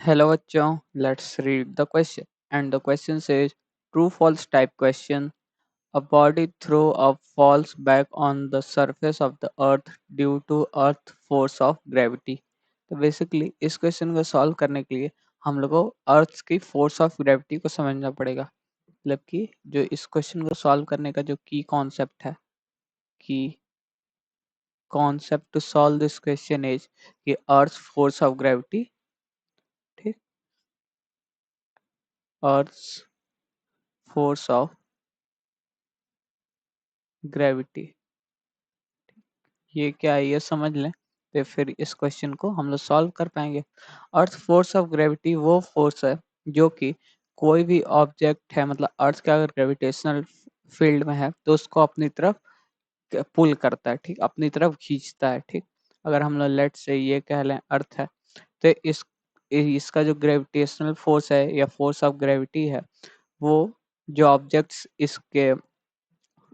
Hello बच्चों, let's read the question. And the question says, true false type question. A body throw up falls back on the surface of the earth due to earth force of gravity. तो basically इस question को solve करने के लिए हम लोग को अर्थ की फोर्स ऑफ ग्रेविटी को समझना पड़ेगा। मतलब कि जो इस क्वेश्चन को सॉल्व करने का जो की कॉन्सेप्ट है, की concept to solve this question is कि अर्थ फोर्स ऑफ ग्रेविटी, ठीक, अर्थ फोर्स ऑफ ग्रेविटी, ये क्या है ये समझ लें तो फिर इस क्वेश्चन को हम लोग सॉल्व कर पाएंगे। अर्थ फोर्स ऑफ ग्रेविटी वो फोर्स है जो कि कोई भी ऑब्जेक्ट है, मतलब अर्थ का अगर ग्रेविटेशनल फील्ड में है तो उसको अपनी तरफ पुल करता है, ठीक, अपनी तरफ खींचता है, ठीक। अगर हम लोग लेट से ये कह लें अर्थ है तो इसका जो ग्रेविटेशनल फोर्स है या फोर्स ऑफ ग्रेविटी है वो जो ऑब्जेक्ट्स इसके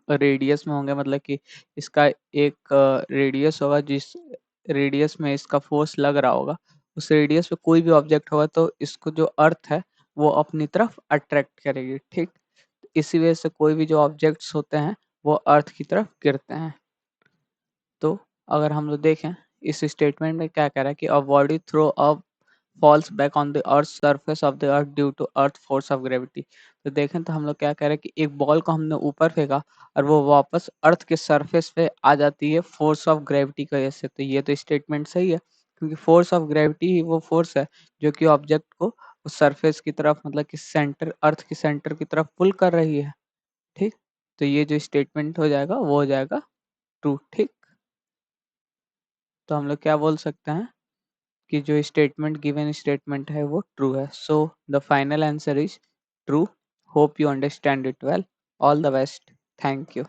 रेडियस में होंगे, मतलब कि इसका एक रेडियस होगा, जिस रेडियस में इसका फोर्स लग रहा होगा उस रेडियस पे कोई भी ऑब्जेक्ट होगा तो इसको जो अर्थ है वो अपनी तरफ अट्रैक्ट करेगी, ठीक। इसी वजह से कोई भी जो ऑब्जेक्ट्स होते हैं वो अर्थ की तरफ गिरते हैं। तो अगर हम लोग देखें इस स्टेटमेंट में क्या कह रहा है कि a body throw a falls back on the earth surface of the earth due to earth force of gravity. तो देखें तो हम लोग क्या कह रहे हैं कि एक बॉल को हमने ऊपर फेंका और वो वापस अर्थ के सरफेस पे आ जाती है फोर्स ऑफ ग्रेविटी की वजह से। तो ये तो स्टेटमेंट सही है, क्योंकि फोर्स ऑफ ग्रेविटी ही वो फोर्स है जो कि ऑब्जेक्ट को उस सरफेस की तरफ, मतलब कि सेंटर, अर्थ की सेंटर की तरफ पुल कर रही है, ठीक। तो ये जो स्टेटमेंट हो जाएगा वो हो जाएगा ट्रू, ठीक। तो हम लोग क्या बोल सकते हैं कि जो स्टेटमेंट गिवन स्टेटमेंट है वो ट्रू है। So the final answer is true. Hope you understand it well. All the best. Thank you.